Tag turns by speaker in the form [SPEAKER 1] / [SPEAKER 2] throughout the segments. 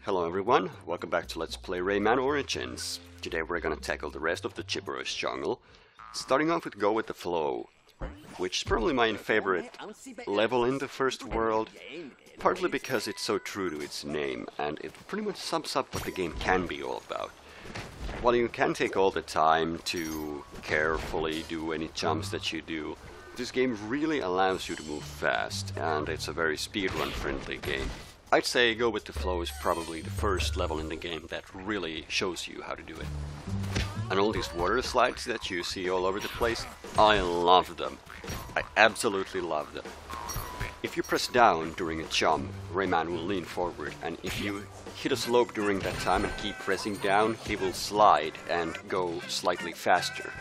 [SPEAKER 1] Hello everyone, welcome back to Let's Play Rayman Origins. Today we're gonna tackle the rest of the Jibberish jungle, starting off with Go With The Flow, which is probably my favorite level in the first world, partly because it's so true to its name, and it pretty much sums up what the game can be all about. While you can take all the time to carefully do any jumps that you do, this game really allows you to move fast, and it's a very speedrun friendly game. I'd say Go With The Flow is probably the first level in the game that really shows you how to do it. And all these water slides that you see all over the place, I love them. I absolutely love them. If you press down during a jump, Rayman will lean forward, and if you hit a slope during that time and keep pressing down, he will slide and go slightly faster.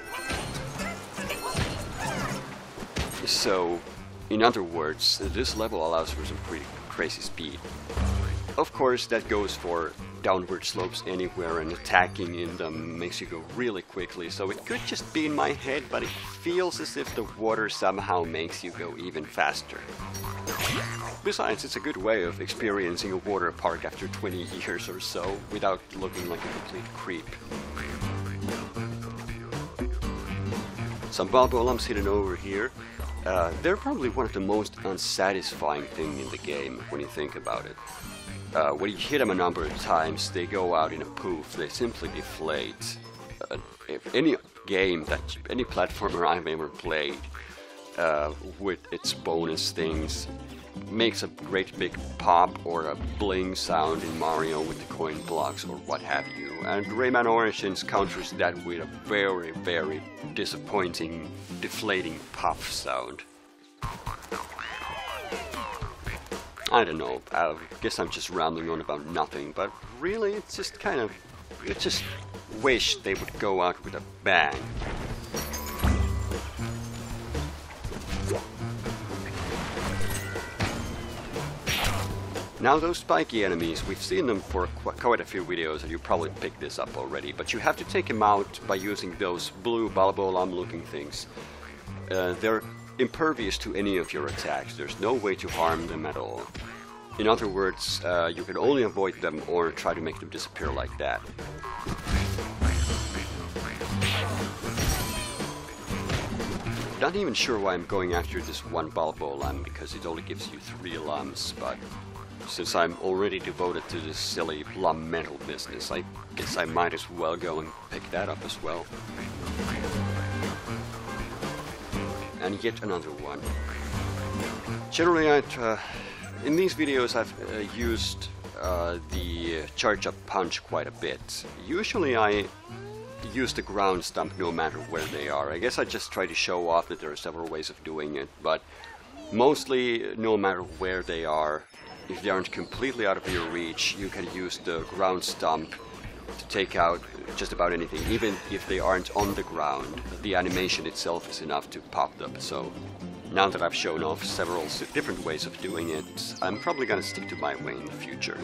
[SPEAKER 1] So, in other words, this level allows for some pretty crazy speed. Of course, that goes for downward slopes anywhere, and attacking in them makes you go really quickly, so it could just be in my head, but it feels as if the water somehow makes you go even faster. Besides, it's a good way of experiencing a water park after 20 years or so, without looking like a complete creep. Some Balbolums hidden over here. They're probably one of the most unsatisfying things in the game when you think about it. When you hit them a number of times, they go out in a poof, they simply deflate. If any game, any platformer I've ever played with its bonus things makes a great big pop or a bling sound in Mario with the coin blocks or what have you, and Rayman Origins counters that with a very, very disappointing, deflating puff sound. I don't know, I guess I'm just rambling on about nothing, but really it's just kind of, you just wish they would go out with a bang. Now those spiky enemies, we've seen them for quite a few videos, and you probably picked this up already, but you have to take them out by using those blue Balbolam looking things. They're impervious to any of your attacks, there's no way to harm them at all. In other words, you can only avoid them or try to make them disappear like that. Not even sure why I'm going after this one Balbolam, because it only gives you 3 lums, but since I'm already devoted to this silly lum metal business, I guess I might as well go and pick that up as well. And yet another one. Generally, in these videos I've used the charge-up punch quite a bit. Usually I use the ground stomp no matter where they are. I guess I just try to show off that there are several ways of doing it, but mostly no matter where they are, if they aren't completely out of your reach, you can use the ground stomp to take out just about anything. Even if they aren't on the ground, the animation itself is enough to pop them. So now that I've shown off several different ways of doing it, I'm probably gonna stick to my way in the future.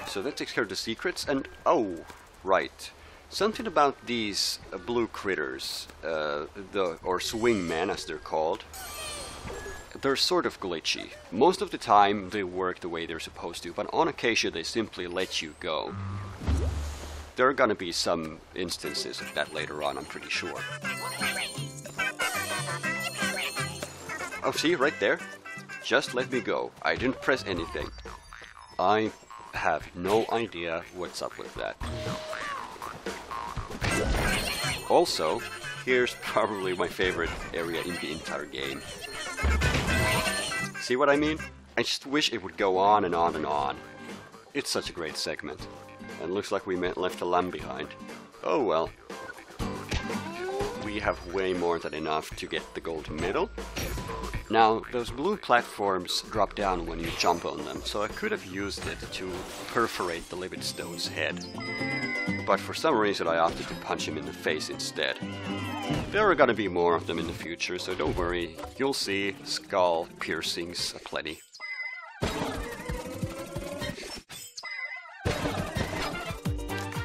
[SPEAKER 1] So that takes care of the secrets, and oh, right. Something about these blue critters, or swingmen as they're called, they're sort of glitchy. Most of the time they work the way they're supposed to, but on occasion they simply let you go. There are gonna be some instances of that later on, I'm pretty sure. Oh, see, right there? Just let me go. I didn't press anything. I have no idea what's up with that. Also, here's probably my favorite area in the entire game. See what I mean? I just wish it would go on and on and on. It's such a great segment. And looks like we left a lamb behind. Oh well. We have way more than enough to get the gold medal. Now, those blue platforms drop down when you jump on them, so I could have used it to perforate the Lividstone's head. But for some reason I opted to punch him in the face instead. There are gonna be more of them in the future, so don't worry, you'll see skull piercings aplenty.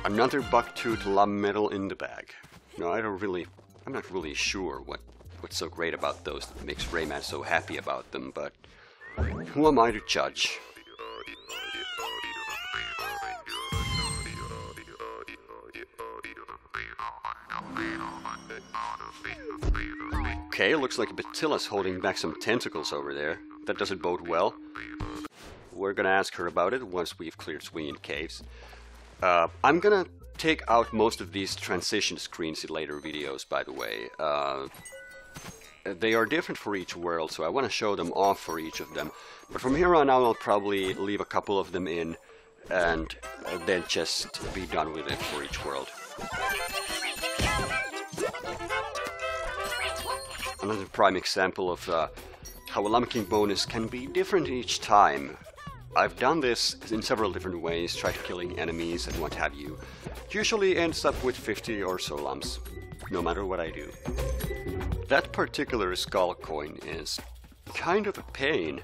[SPEAKER 1] Another bucktooth lum medal in the bag. No, I'm not really sure what what's so great about those that makes Rayman so happy about them, but who am I to judge? Okay, looks like Batilla's holding back some tentacles over there. That doesn't bode well. We're gonna ask her about it once we've cleared Swinging Caves. I'm gonna take out most of these transition screens in later videos, by the way. They are different for each world, so I want to show them off for each of them. But from here on out, I'll probably leave a couple of them in, and then just be done with it for each world. Another prime example of how a Llama King bonus can be different each time. I've done this in several different ways, tried killing enemies and what have you. Usually ends up with 50 or so lumps, no matter what I do. That particular skull coin is kind of a pain.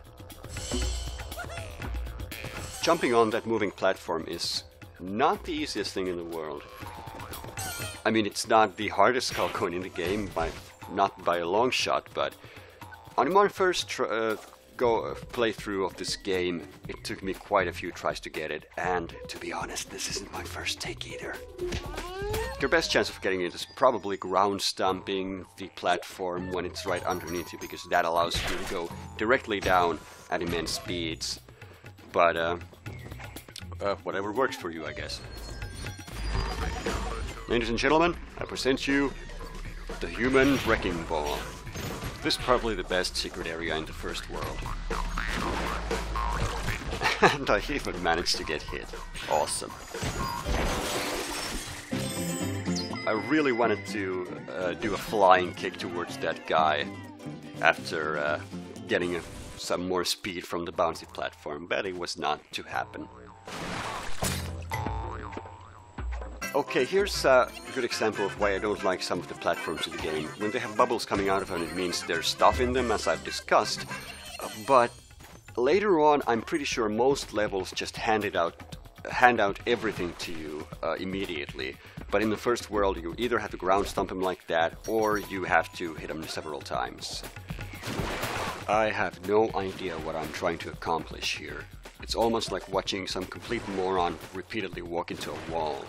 [SPEAKER 1] Jumping on that moving platform is not the easiest thing in the world. I mean, it's not the hardest skull coin in the game, not by a long shot, but on my first playthrough of this game, it took me quite a few tries to get it, and to be honest, this isn't my first take either. Your best chance of getting it is probably ground stomping the platform when it's right underneath you, because that allows you to go directly down at immense speeds. But whatever works for you, I guess. Ladies and gentlemen, I present you the Human Wrecking Ball. This is probably the best secret area in the first world. And I even managed to get hit. Awesome. I really wanted to do a flying kick towards that guy after getting some more speed from the bouncy platform, but it was not to happen. Okay, here's a good example of why I don't like some of the platforms in the game. When they have bubbles coming out of them, it means there's stuff in them, as I've discussed. But later on, I'm pretty sure most levels just hand out everything to you immediately. But in the first world, you either have to ground stomp him like that, or you have to hit him several times. I have no idea what I'm trying to accomplish here. It's almost like watching some complete moron repeatedly walk into a wall.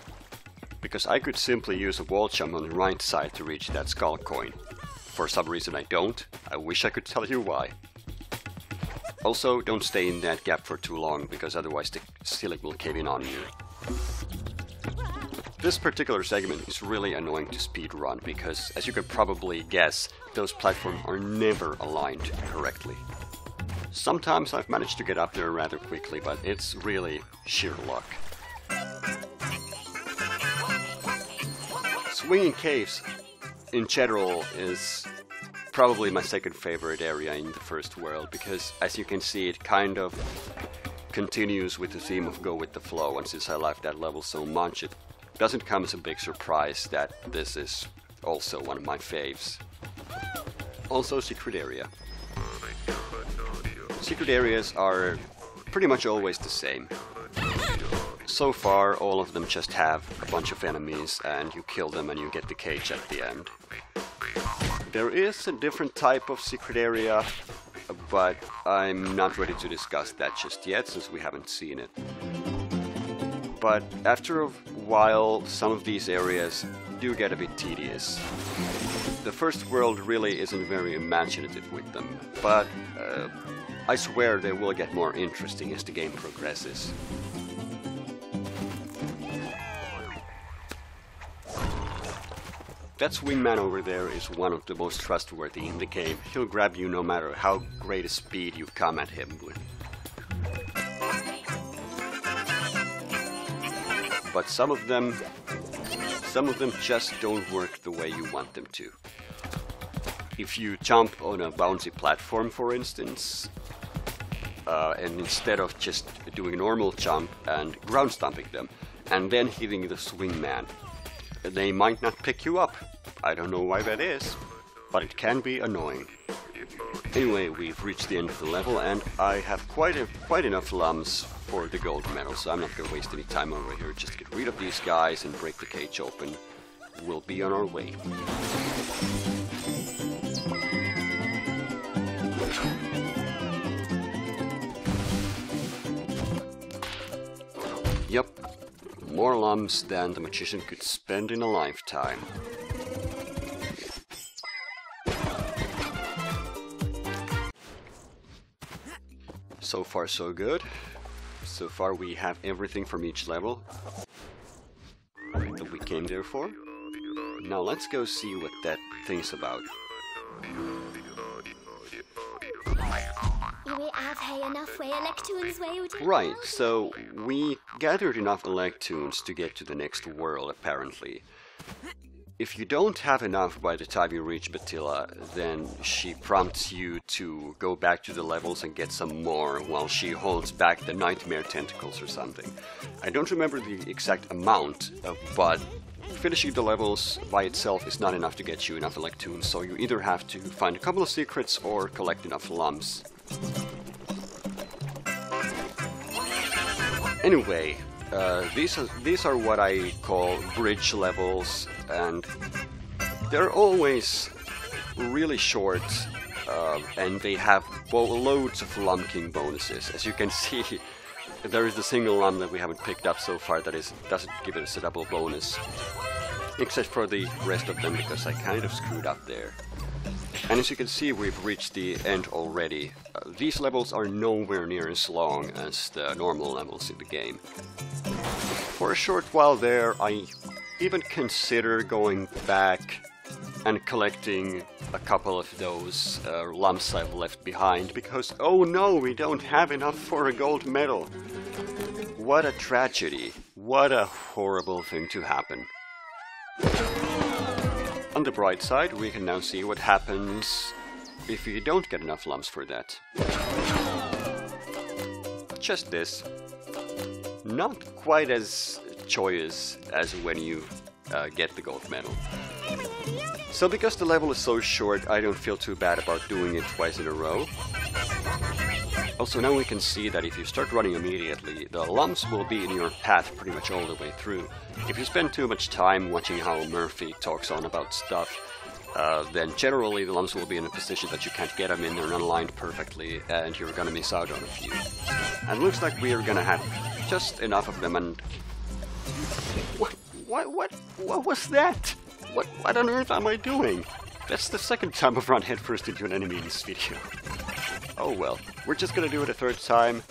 [SPEAKER 1] Because I could simply use a wall jump on the right side to reach that skull coin. For some reason I don't. I wish I could tell you why. Also, don't stay in that gap for too long, because otherwise the ceiling will cave in on you. This particular segment is really annoying to speedrun, because, as you can probably guess, those platforms are never aligned correctly. Sometimes I've managed to get up there rather quickly, but it's really sheer luck. Swinging Caves, in general, is probably my second favorite area in the first world, because, as you can see, it kind of continues with the theme of go with the flow, and since I like that level so much, it doesn't come as a big surprise that this is also one of my faves. Also, secret area. Secret areas are pretty much always the same. So far, all of them just have a bunch of enemies, and you kill them and you get the cage at the end. There is a different type of secret area, but I'm not ready to discuss that just yet, since we haven't seen it. But after a while, some of these areas do get a bit tedious. The first world really isn't very imaginative with them, but I swear they will get more interesting as the game progresses. That wingman over there is one of the most trustworthy in the game. He'll grab you no matter how great a speed you come at him with. But some of them just don't work the way you want them to. If you jump on a bouncy platform, for instance, and instead of just doing a normal jump and ground stomping them, and then hitting the swingman, they might not pick you up. I don't know why that is, but it can be annoying. Anyway, we've reached the end of the level, and I have quite enough lumps for the gold medal, so I'm not going to waste any time over here. Just get rid of these guys and break the cage open. We'll be on our way. Yup, more lumps than the magician could spend in a lifetime. So far so good. So far we have everything from each level that we came there for. Now let's go see what that thing's about. Right, so we gathered enough Electoons to get to the next world, apparently. If you don't have enough by the time you reach Batilla, then she prompts you to go back to the levels and get some more while she holds back the nightmare tentacles or something. I don't remember the exact amount, but finishing the levels by itself is not enough to get you enough Electoons, so you either have to find a couple of secrets or collect enough lumps. Anyway, these are what I call bridge levels, and they're always really short, and they have loads of lumking bonuses. As you can see, there is the single lump that we haven't picked up so far that doesn't give us a double bonus, except for the rest of them because I kind of screwed up there. And as you can see, we've reached the end already. These levels are nowhere near as long as the normal levels in the game. For a short while there, I even consider going back and collecting a couple of those lumps I've left behind, because oh no, we don't have enough for a gold medal. What a tragedy. What a horrible thing to happen. On the bright side, we can now see what happens if you don't get enough lumps for that. Just this. Not quite as joyous as when you get the gold medal. So because the level is so short, I don't feel too bad about doing it twice in a row. Also, now we can see that if you start running immediately, the lumps will be in your path pretty much all the way through. If you spend too much time watching how Murphy talks on about stuff, then generally the lumps will be in a position that you can't get them in, they're not aligned perfectly, and you're gonna miss out on a few. And it looks like we are gonna have just enough of them, and... What was that? What on earth am I doing? That's the second time I've run headfirst into an enemy in this video. Oh well, we're just gonna do it a third time,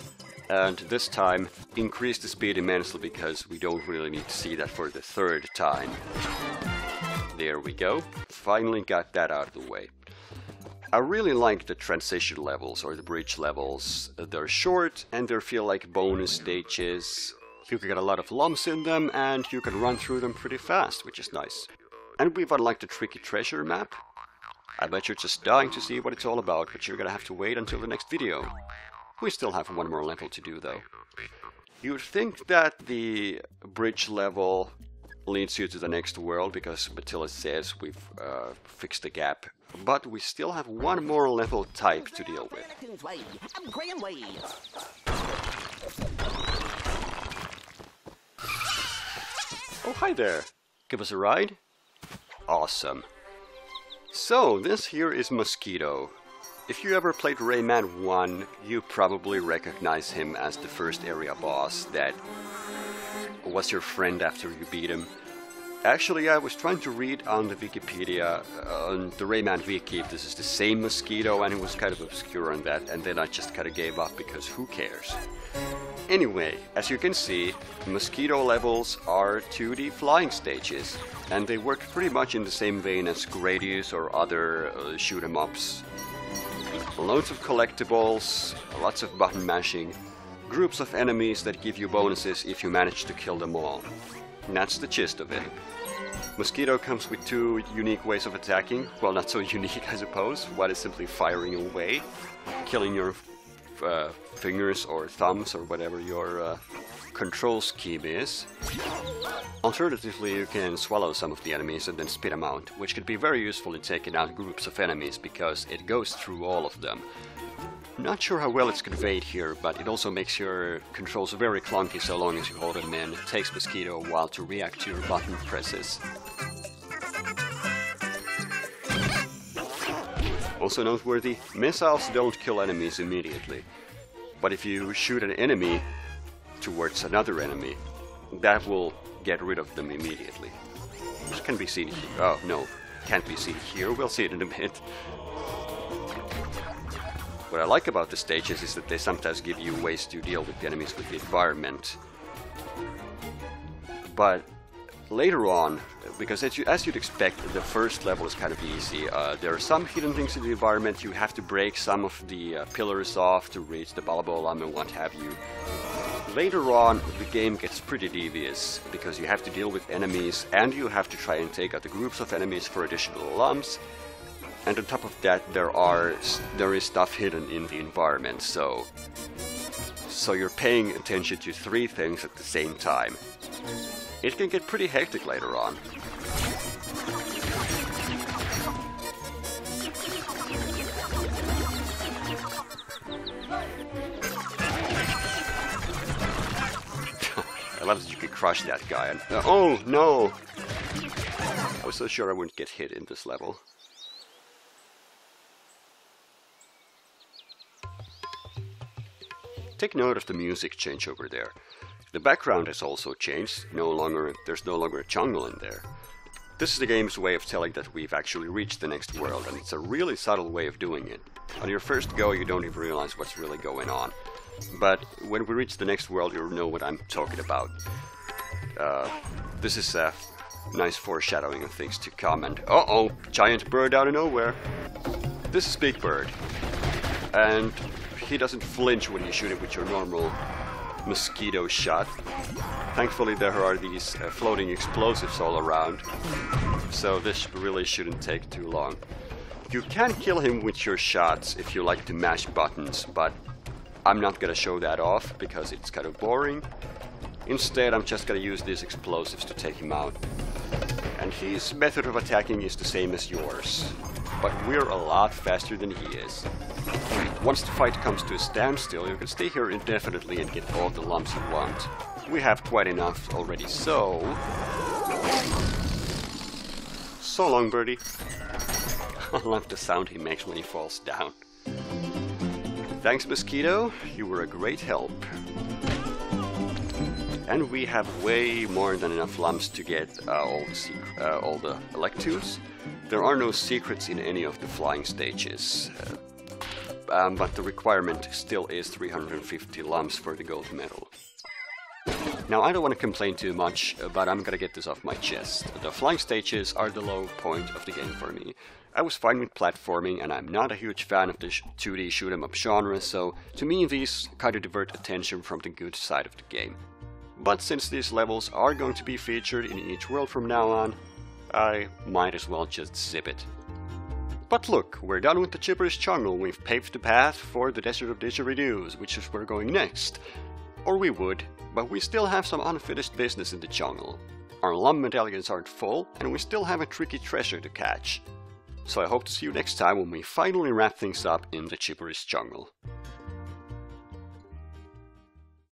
[SPEAKER 1] and this time increase the speed immensely because we don't really need to see that for the third time. There we go, finally got that out of the way. I really like the transition levels, or the bridge levels. They're short and they feel like bonus stages. You can get a lot of lumps in them and you can run through them pretty fast, which is nice. And we've unlocked the tricky treasure map. I bet you're just dying to see what it's all about, but you're gonna have to wait until the next video. We still have one more level to do though. You'd think that the bridge level leads you to the next world because Batilla says we've fixed the gap, but we still have one more level type to deal with. Oh, hi there! Give us a ride? Awesome. So, this here is Mosquito. If you ever played Rayman 1, you probably recognize him as the first area boss that was your friend after you beat him. Actually, I was trying to read on the Wikipedia, on the Rayman wiki, if this is the same Mosquito, and it was kind of obscure on that, and then I just kind of gave up because who cares? Anyway, as you can see, Mosquito levels are 2D flying stages, and they work pretty much in the same vein as Gradius or other shoot-em-ups. Loads of collectibles, lots of button mashing, groups of enemies that give you bonuses if you manage to kill them all. And that's the gist of it. Mosquito comes with two unique ways of attacking. Well, not so unique, I suppose. One is simply firing away, killing your fingers or thumbs or whatever your control scheme is. Alternatively, you can swallow some of the enemies and then spit them out, which could be very useful in taking out groups of enemies because it goes through all of them. Not sure how well it's conveyed here, but it also makes your controls very clunky so long as you hold them in. It takes Mosquito a while to react to your button presses. Also noteworthy, missiles don't kill enemies immediately. But if you shoot an enemy towards another enemy, that will get rid of them immediately. Which can be seen here. Oh, no, can't be seen here. We'll see it in a bit. What I like about the stages is that they sometimes give you ways to deal with the enemies with the environment. But later on, because as you'd expect, the first level is kind of easy. There are some hidden things in the environment. You have to break some of the pillars off to reach the Balabolam and what have you. Later on, the game gets pretty devious, because you have to deal with enemies, and you have to try and take out the groups of enemies for additional lumps. And on top of that, there is stuff hidden in the environment, so you're paying attention to 3 things at the same time. It can get pretty hectic later on. I love that you can crush that guy. And, oh no! I was so sure I wouldn't get hit in this level. Take note of the music change over there. The background has also changed. There's no longer a jungle in there. This is the game's way of telling that we've actually reached the next world, and it's a really subtle way of doing it. On your first go, you don't even realize what's really going on. But when we reach the next world, you'll know what I'm talking about. This is a nice foreshadowing of things to come, and uh-oh, giant bird out of nowhere. This is Big Bird, and he doesn't flinch when you shoot him with your normal Mosquito shot. Thankfully there are these floating explosives all around, so this really shouldn't take too long. You can kill him with your shots if you like to mash buttons, but I'm not gonna show that off because it's kind of boring. Instead, I'm just gonna use these explosives to take him out. And his method of attacking is the same as yours, but we're a lot faster than he is. Once the fight comes to a standstill, you can stay here indefinitely and get all the lumps you want. We have quite enough already, so long, birdie. I love the sound he makes when he falls down. Thanks, Mosquito. You were a great help. And we have way more than enough lumps to get all the Electoons. There are no secrets in any of the flying stages. But the requirement still is 350 lumps for the gold medal. Now, I don't want to complain too much, but I'm gonna get this off my chest. The flying stages are the low point of the game for me. I was fine with platforming, and I'm not a huge fan of the 2D shoot-'em-up genre, so to me these kind of divert attention from the good side of the game. But since these levels are going to be featured in each world from now on, I might as well just zip it. But look, we're done with the Jibberish jungle. We've paved the path for the Desert of Didgeridoos, which is where we're going next. Or we would, but we still have some unfinished business in the jungle. Our lump medallions aren't full, and we still have a tricky treasure to catch. So I hope to see you next time when we finally wrap things up in the Jibberish jungle.